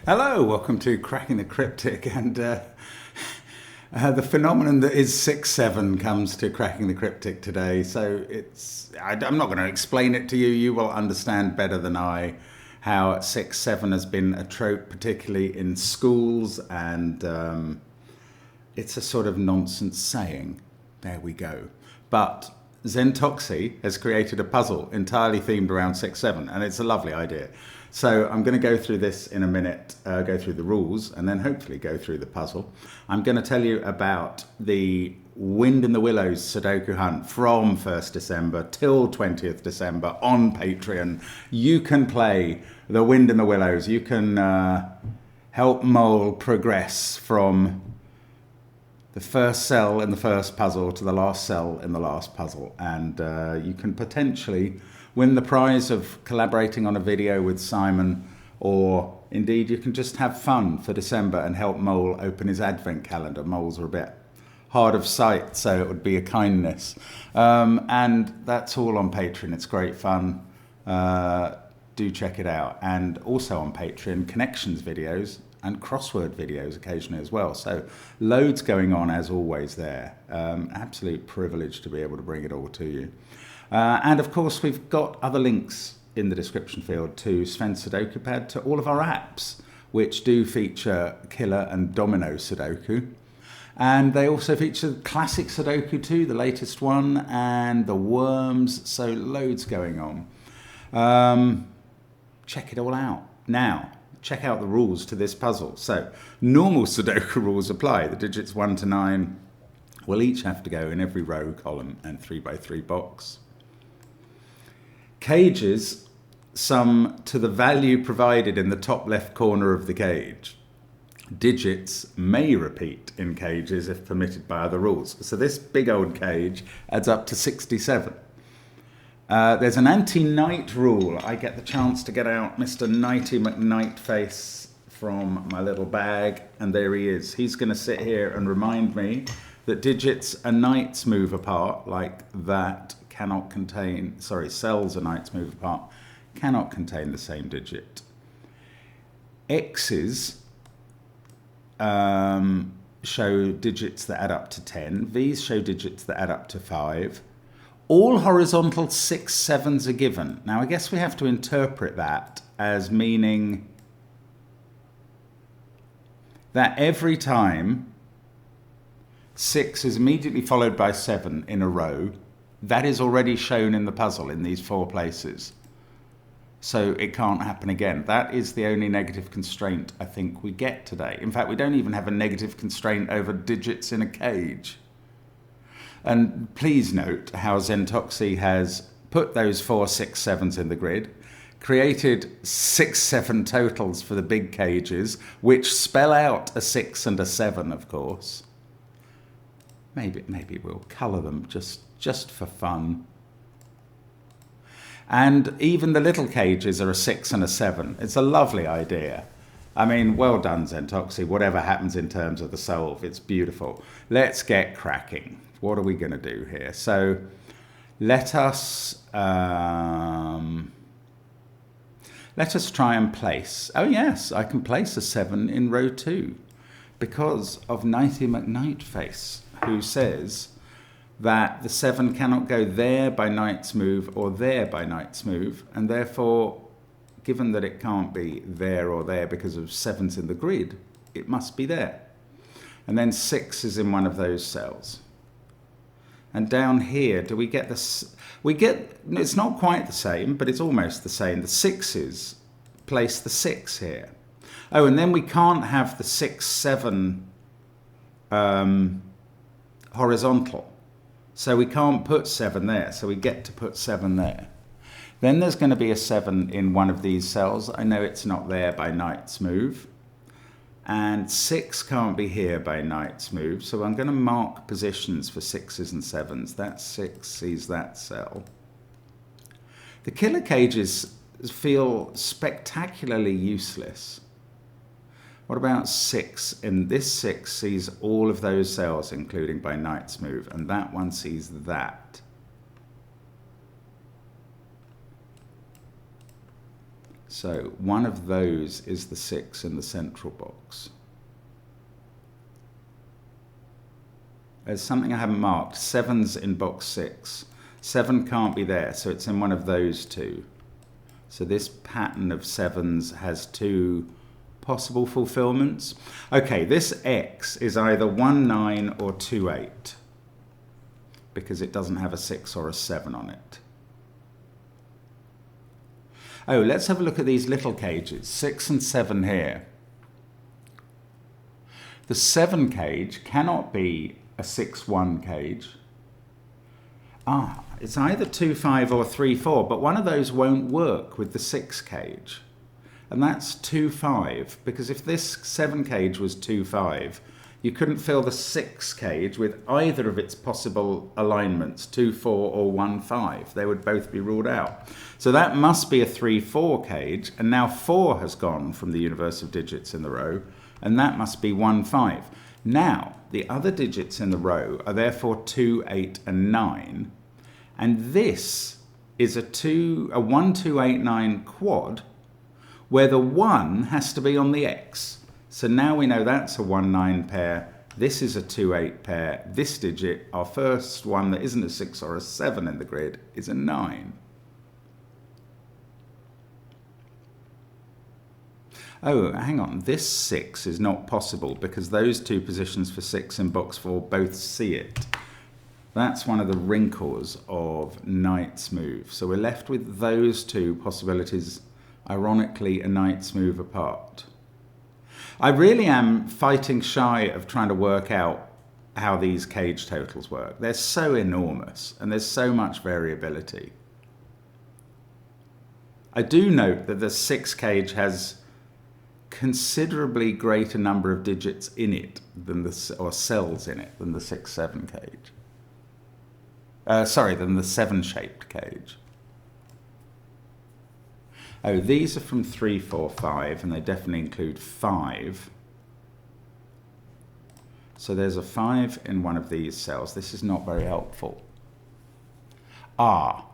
Hello, welcome to Cracking the Cryptic, and the phenomenon that is 6-7 comes to Cracking the Cryptic today. So I'm not going to explain it to you. You will understand better than I how 6-7 has been a trope, particularly in schools, and it's a sort of nonsense saying. There we go. But Zentoxy has created a puzzle entirely themed around 6-7, and it's a lovely idea. So I'm going to go through this in a minute, go through the rules, and then hopefully go through the puzzle. I'm going to tell you about the Wind in the Willows Sudoku hunt from 1st December till 20th December on Patreon. You can play the Wind in the Willows. You can help Mole progress from the first cell in the first puzzle to the last cell in the last puzzle. And you can potentially win the prize of collaborating on a video with Simon, or indeed you can just have fun for December and help Mole open his advent calendar. Moles are a bit hard of sight, so it would be a kindness. And that's all on Patreon. It's great fun. Do check it out. And also on Patreon, connections videos and crossword videos occasionally as well. So loads going on as always there. Absolute privilege to be able to bring it all to you. And of course, we've got other links in the description field to SVEN'S SUDOKU PAD, to all of our apps, which do feature Killer and Domino Sudoku. And they also feature Classic Sudoku too, the latest one, and the Worms, so loads going on. Check it all out. Now, check out the rules to this puzzle. So, normal Sudoku rules apply. The digits 1 to 9 will each have to go in every row, column, and 3x3 box. Cages sum to the value provided in the top left corner of the cage. Digits may repeat in cages if permitted by other rules. So this big old cage adds up to 67. There's an anti-night rule. I get the chance to get out Mr. Nighty McNightface from my little bag, and there he is. He's going to sit here and remind me that digits and nights move apart like that cannot contain, cells and nights move apart, cannot contain the same digit. X's show digits that add up to 10. V's show digits that add up to 5. All horizontal 6-7s are given. Now, I guess we have to interpret that as meaning that every time 6 is immediately followed by 7 in a row, that is already shown in the puzzle in these 4 places. So it can't happen again. That is the only negative constraint I think we get today. In fact, we don't even have a negative constraint over digits in a cage. And please note how Zentoxy has put those 4 6-7s in the grid, created 6-7 totals for the big cages, which spell out a 6 and a 7, of course. Maybe we'll colour them just for fun. And even the little cages are a 6 and a 7. It's a lovely idea. I mean, well done, Zentoxy. Whatever happens in terms of the solve, it's beautiful. Let's get cracking. What are we going to do here? So let us try and place. Oh yes, I can place a 7 in row 2 because of Nighty McNightface, who says that the 7 cannot go there by knight's move or there by knight's move, and therefore, given that it can't be there or there because of 7's in the grid, it must be there. And then 6 is in one of those cells. And down here, do we get this? It's not quite the same, but it's almost the same. The 6's place the 6 here. Oh, and then we can't have the 6-7 horizontal. So we can't put 7 there, so we get to put 7 there. Then there's going to be a 7 in one of these cells. I know it's not there by knight's move. And 6 can't be here by knight's move, so I'm going to mark positions for 6's and 7's. That 6 sees that cell. The killer cages feel spectacularly useless. What about 6? And this 6 sees all of those cells, including by knight's move, and that one sees that. So one of those is the 6 in the central box. There's something I haven't marked. 7's in box 6. 7 can't be there, so it's in one of those two. So this pattern of 7's has 2 possible fulfillments. Okay, this X is either 1, 9 or 2, 8, because it doesn't have a 6 or a 7 on it. Oh, let's have a look at these little cages, 6 and 7 here. The 7 cage cannot be a 6-1 cage. It's either 2-5 or 3-4, but one of those won't work with the 6 cage. And that's 2-5, because if this 7 cage was 2-5, you couldn't fill the 6 cage with either of its possible alignments, 2-4 or 1-5. They would both be ruled out. So that must be a 3-4 cage, and now 4 has gone from the universe of digits in the row, and that must be 1-5. Now, the other digits in the row are therefore 2, 8, and 9, and this is a 1, 2, 8, 9 quad, where the 1 has to be on the X. So now we know that's a 1, 9 pair, this is a 2, 8 pair, this digit, our first one that isn't a 6 or a 7 in the grid, is a 9. Oh, hang on, this 6 is not possible because those 2 positions for 6 in box 4 both see it. That's one of the wrinkles of Knight's move. So we're left with those 2 possibilities, ironically a Knight's move apart. I really am fighting shy of trying to work out how these cage totals work. They're so enormous and there's so much variability. I do note that the 6 cage has considerably greater number of digits in it than or cells in it than the 6-7 cage. Than the 7-shaped cage. Oh, these are from 3, 4, 5, and they definitely include 5. So there's a 5 in one of these cells. This is not very helpful. Oh,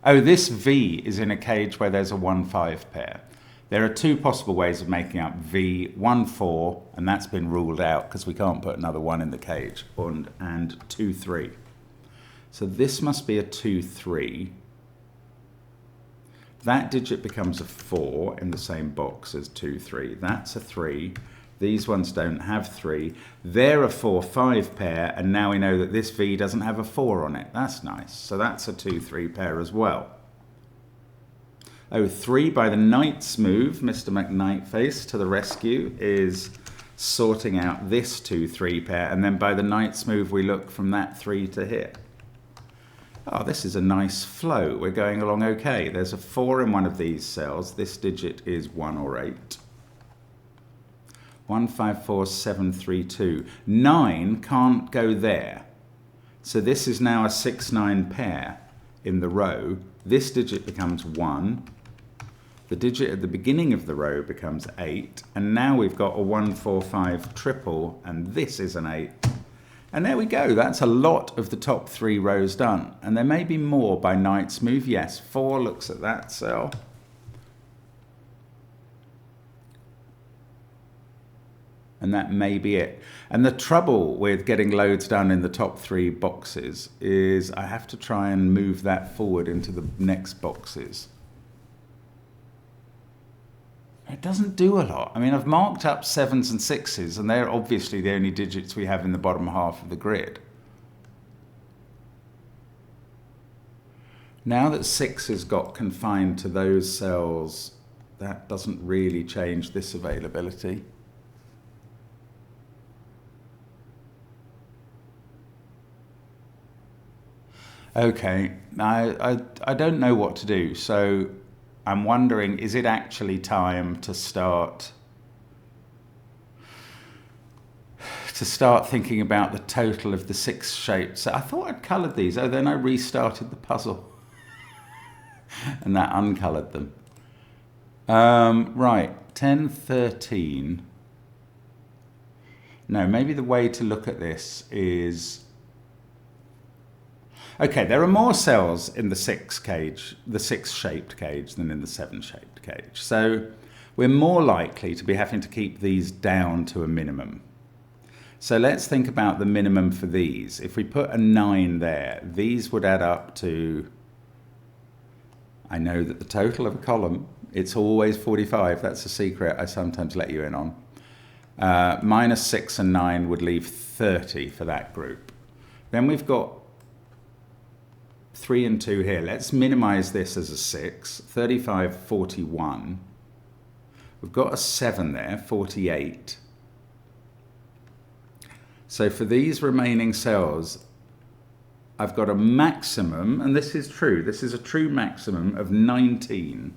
this V is in a cage where there's a 1, 5 pair. There are 2 possible ways of making up V, 1, 4, and that's been ruled out because we can't put another 1 in the cage, and 2, 3. So this must be a 2, 3. That digit becomes a 4 in the same box as 2, 3. That's a 3. These ones don't have 3. They're a 4, 5 pair, and now we know that this V doesn't have a 4 on it. That's nice. So that's a 2, 3 pair as well. 3 by the Knight's move, Mr. McKnightface to the rescue, is sorting out this 2, 3 pair, and then by the Knight's move we look from that 3 to here. Oh, this is a nice flow. We're going along okay. There's a 4 in one of these cells. This digit is 1 or 8. 1, 5, 4, 7, 3, 2. 9 can't go there. So this is now a 6, 9 pair in the row. This digit becomes 1. The digit at the beginning of the row becomes 8. And now we've got a 1, 4, 5 triple, and this is an 8. And there we go. That's a lot of the top 3 rows done. And there may be more by Knight's move. Yes, 4 looks at that cell. And that may be it. And the trouble with getting loads done in the top 3 boxes is I have to try and move that forward into the next boxes. It doesn't do a lot. I mean, I've marked up 7s and 6s, and they're obviously the only digits we have in the bottom half of the grid. Now that 6 has got confined to those cells, that doesn't really change this availability. Okay, I don't know what to do, so I'm wondering, is it actually time to start thinking about the total of the 6 shapes? So I thought I'd coloured these. Oh, then I restarted the puzzle and that uncoloured them. Right, 10, 13. No, maybe the way to look at this is... Okay, there are more cells in the 6 shaped cage than in the 7 shaped cage. So we're more likely to be having to keep these down to a minimum. So let's think about the minimum for these. If we put a 9 there, these would add up to, I know that the total of a column, it's always 45. That's a secret I sometimes let you in on. Minus 6 and 9 would leave 30 for that group. Then we've got 3 and 2 here. Let's minimize this as a 6. 35, 41. We've got a 7 there, 48. So for these remaining cells, I've got a maximum, and this is true, this is a true maximum of 19.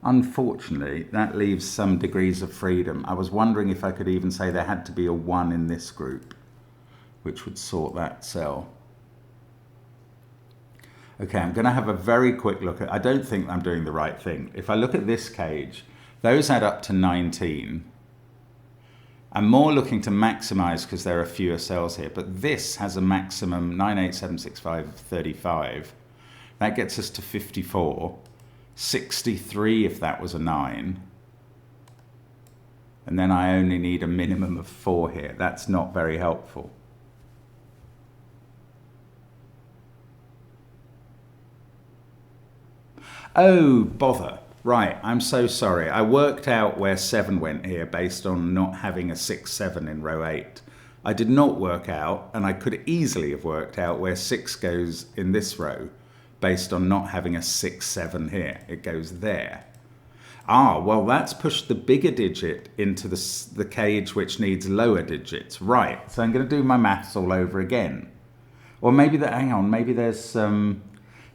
Unfortunately, that leaves some degrees of freedom. I was wondering if I could even say there had to be a 1 in this group, which would sort that cell. Okay, I'm going to have a very quick look at, I don't think I'm doing the right thing. If I look at this cage, those add up to 19. I'm more looking to maximize because there are fewer cells here, but this has a maximum 98765 35. That gets us to 54. 63 if that was a 9. And then I only need a minimum of 4 here. That's not very helpful. Oh, bother. Right, I'm so sorry. I worked out where 7 went here based on not having a 6, 7 in row 8. I did not work out, and I could easily have worked out where 6 goes in this row based on not having a 6, 7 here. It goes there. Ah, well, that's pushed the bigger digit into the cage which needs lower digits. Right, so I'm going to do my maths all over again. Or maybe hang on, maybe there's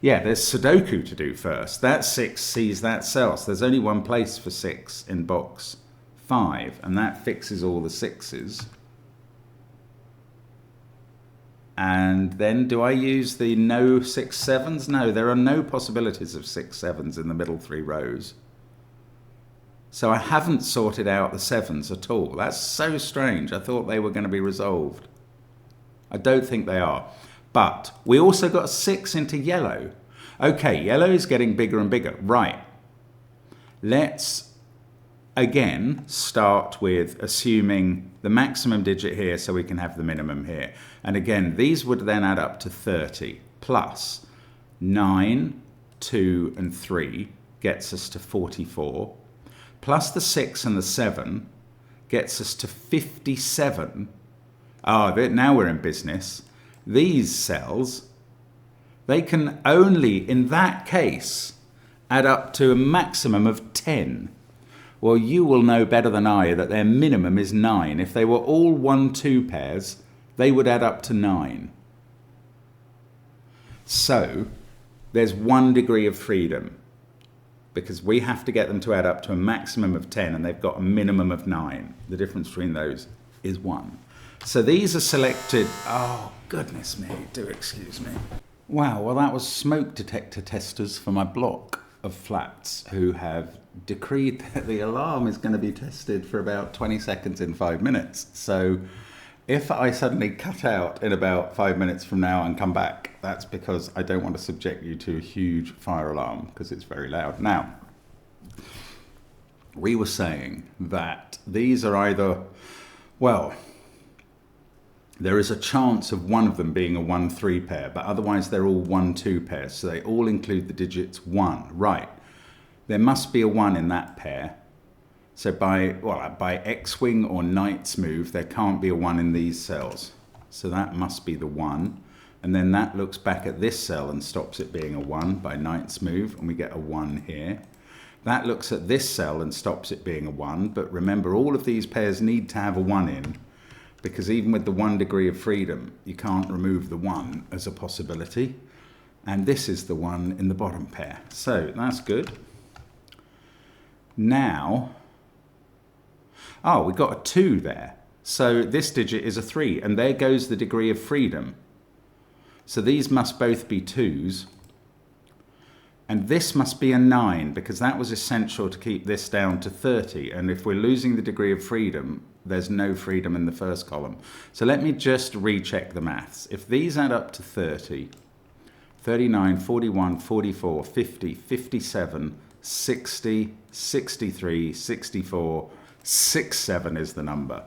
yeah, there's Sudoku to do first. That 6 sees that cell. So there's only one place for 6 in box 5, and that fixes all the 6s. And then do I use the no 6, 7s? No, there are no possibilities of 6, 7s in the middle 3 rows. So I haven't sorted out the 7s at all. That's so strange. I thought they were going to be resolved. I don't think they are. But we also got a 6 into yellow. Okay, yellow is getting bigger and bigger. Right. Let's again start with assuming the maximum digit here so we can have the minimum here. And again, these would then add up to 30 plus 9, 2 and 3 gets us to 44. Plus the 6 and the 7 gets us to 57. Ah, now we're in business. These cells, they can only, in that case, add up to a maximum of 10. Well, you will know better than I that their minimum is 9. If they were all 1-2 pairs, they would add up to 9. So, there's 1 degree of freedom, because we have to get them to add up to a maximum of 10, and they've got a minimum of 9. The difference between those is 1. So these are selected. Oh, goodness me, do excuse me. Wow, well, that was smoke detector testers for my block of flats who have decreed that the alarm is going to be tested for about 20 seconds in 5 minutes. So if I suddenly cut out in about 5 minutes from now and come back, that's because I don't want to subject you to a huge fire alarm because it's very loud. Now, we were saying that these are either, well, there is a chance of one of them being a 1-3 pair, but otherwise they're all 1-2 pairs. So they all include the digits 1. Right. There must be a 1 in that pair. So by X-wing or Knight's move, there can't be a 1 in these cells. So that must be the 1. And then that looks back at this cell and stops it being a 1 by Knight's move, and we get a 1 here. That looks at this cell and stops it being a 1. But remember, all of these pairs need to have a 1 in, because even with the 1 degree of freedom, you can't remove the 1 as a possibility. And this is the 1 in the bottom pair. So that's good. Now, oh, we got a 2 there. So this digit is a 3, and there goes the degree of freedom. So these must both be 2s. And this must be a 9 because that was essential to keep this down to 30. And if we're losing the degree of freedom, there's no freedom in the first column. So let me just recheck the maths. If these add up to 30, 39, 41, 44, 50, 57, 60, 63, 64, 67 is the number.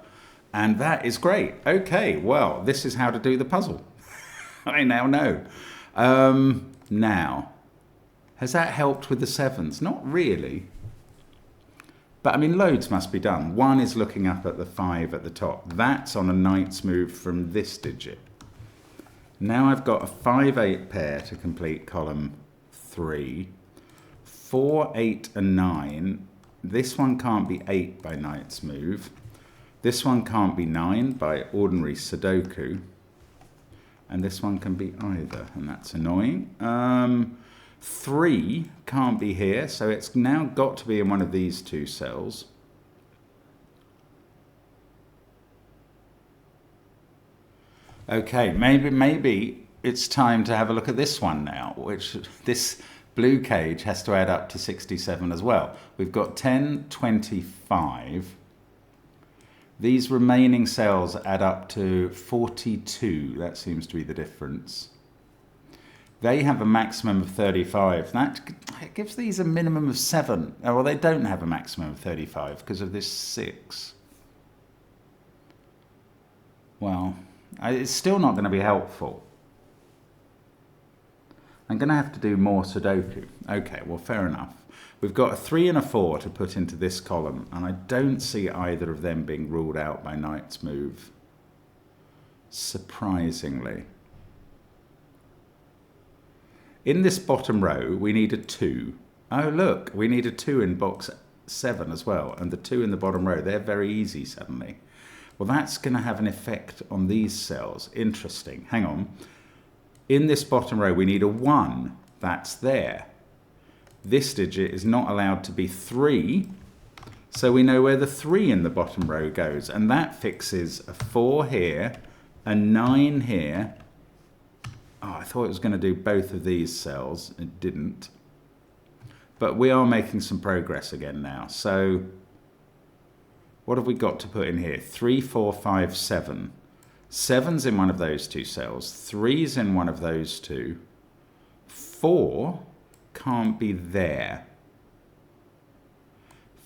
And that is great. Okay, well, this is how to do the puzzle. I now know. Now, has that helped with the 7s? Not really. But I mean, loads must be done. 1 is looking up at the 5 at the top. That's on a knight's move from this digit. Now I've got a 5-8 pair to complete column 3. 4, 8, and 9. This one can't be 8 by knight's move. This one can't be 9 by ordinary Sudoku. And this one can be either, and that's annoying. 3 can't be here, so it's now got to be in one of these 2 cells. Okay, maybe it's time to have a look at this one now, which this blue cage has to add up to 67 as well. We've got 10, 25. These remaining cells add up to 42. That seems to be the difference. They have a maximum of 35. That gives these a minimum of 7. Oh, well, they don't have a maximum of 35 because of this 6. Well, it's still not going to be helpful. I'm going to have to do more Sudoku. Okay, well, fair enough. We've got a 3 and a 4 to put into this column, and I don't see either of them being ruled out by knight's move. Surprisingly. In this bottom row, we need a 2. Oh, look, we need a 2 in box 7 as well. And the 2 in the bottom row, they're very easy suddenly. Well, that's going to have an effect on these cells. Interesting. Hang on. In this bottom row, we need a 1. That's there. This digit is not allowed to be 3. So we know where the 3 in the bottom row goes. And that fixes a 4 here, a 9 here. Oh, I thought it was going to do both of these cells. It didn't. But we are making some progress again now. So what have we got to put in here? 3, 4, 5, 7. 7's in one of those 2 cells. 3's in one of those 2. 4 can't be there.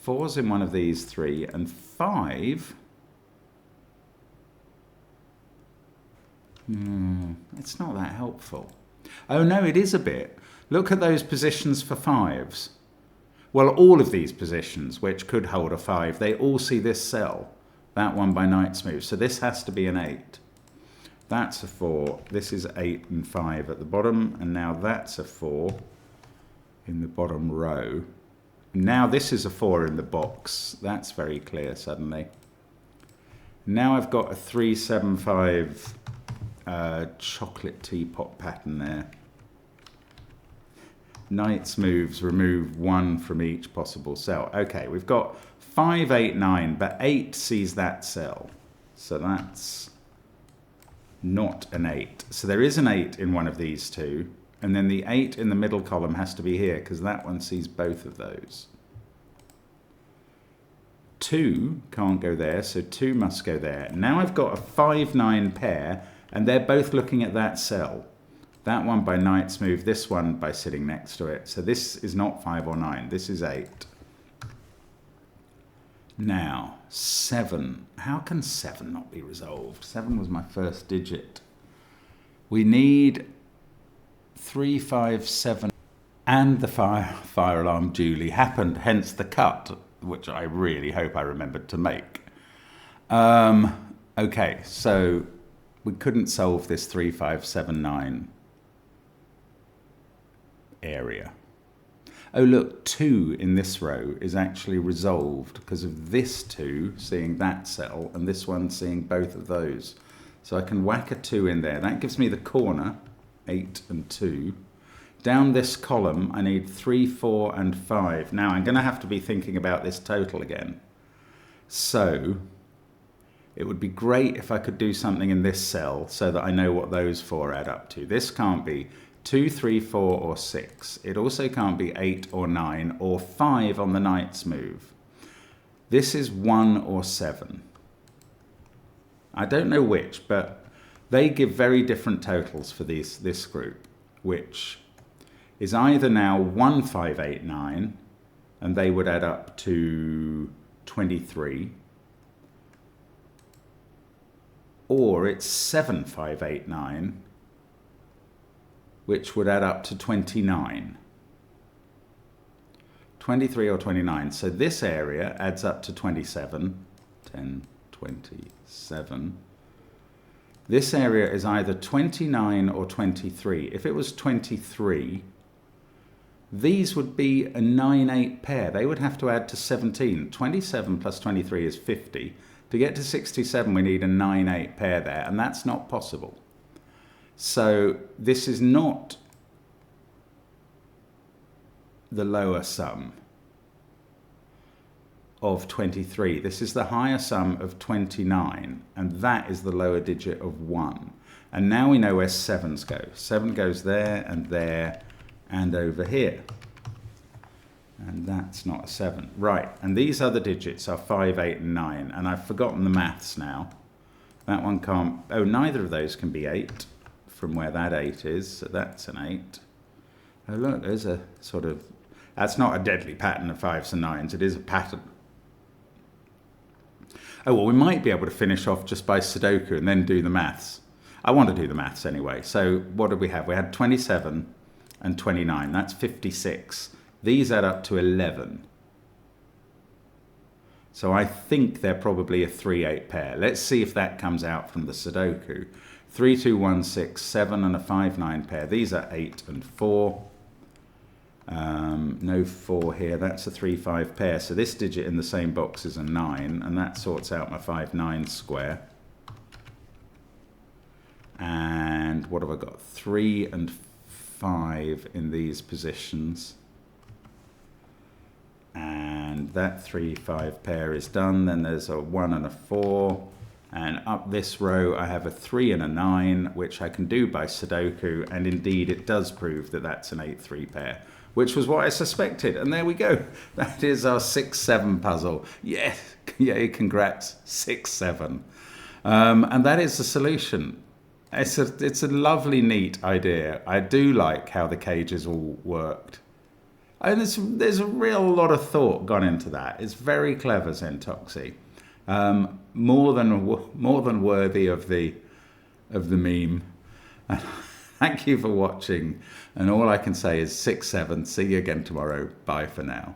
4's in one of these 3. And 5... it's not that helpful. Oh no, it is a bit. Look at those positions for 5s. Well, all of these positions, which could hold a 5, they all see this cell. That one by knight's move. So this has to be an 8. That's a 4. This is 8 and 5 at the bottom. And now that's a 4 in the bottom row. Now this is a 4 in the box. That's very clear suddenly. Now I've got a 3, 7, 5... chocolate teapot pattern there. Knight's moves remove 1 from each possible cell. Okay, we've got 5, 8, 9, but 8 sees that cell. So that's not an 8. So there is an 8 in one of these 2, and then the 8 in the middle column has to be here because that one sees both of those. 2 can't go there, so 2 must go there. Now I've got a 5, 9 pair, and they're both looking at that cell. That one by knight's move, this one by sitting next to it. So this is not 5 or 9, this is 8. Now, 7. How can 7 not be resolved? 7 was my first digit. We need 3, 5, 7. And the fire alarm duly happened, hence the cut, which I really hope I remembered to make. Okay, so we couldn't solve this 3, 5, 7, 9 area. Oh look, 2 in this row is actually resolved because of this 2 seeing that cell and this one seeing both of those. So I can whack a 2 in there. That gives me the corner, 8 and 2. Down this column I need 3, 4 and 5. Now I'm going to have to be thinking about this total again. So it would be great if I could do something in this cell so that I know what those 4 add up to. This can't be 2, 3, 4, or 6. It also can't be 8 or 9 or 5 on the knight's move. This is 1 or 7. I don't know which, but they give very different totals for this group, which is either now 1, 5, 8, 9, and they would add up to 23, or it's 7, 5, 8, 9, which would add up to 29. 23 or 29. So this area adds up to 27. 10, 27. This area is either 29 or 23. If it was 23, these would be a 9-8 pair. They would have to add to 17. 27 plus 23 is 50. To get to 67, we need a 9-8 pair there, and that's not possible. So this is not the lower sum of 23. This is the higher sum of 29, and that is the lower digit of 1. And now we know where 7s go. 7 goes there and over here. And that's not a 7. Right, and these other digits are 5, 8, and 9, and I've forgotten the maths now. That one can't, oh, neither of those can be 8 from where that 8 is, so that's an 8. Oh look, there's a sort of, that's not a deadly pattern of 5s and 9s, it is a pattern. Oh, well, we might be able to finish off just by Sudoku and then do the maths. I want to do the maths anyway. So what did we have? We had 27 and 29. That's 56. These add up to 11. So I think they're probably a 3-8 pair. Let's see if that comes out from the Sudoku. 3, 2, 1, 6, 7, and a 5, 9 pair. These are 8 and 4. No 4 here. That's a 3, 5 pair. So this digit in the same box is a 9, and that sorts out my 5, 9 square. And what have I got? 3 and 5 in these positions. And that 3, 5 pair is done. Then there's a 1 and a 4. And up this row, I have a 3 and a 9, which I can do by Sudoku. And indeed, it does prove that that's an 8-3 pair, which was what I suspected. And there we go. That is our 6-7 puzzle. Yes, yay, congrats, 6-7. And that is the solution. It's a lovely, neat idea. I do like how the cages all worked. And there's a real lot of thought gone into that. It's very clever, Zentoxy. More than worthy of the meme. Thank you for watching. And all I can say is 6-7. See you again tomorrow. Bye for now.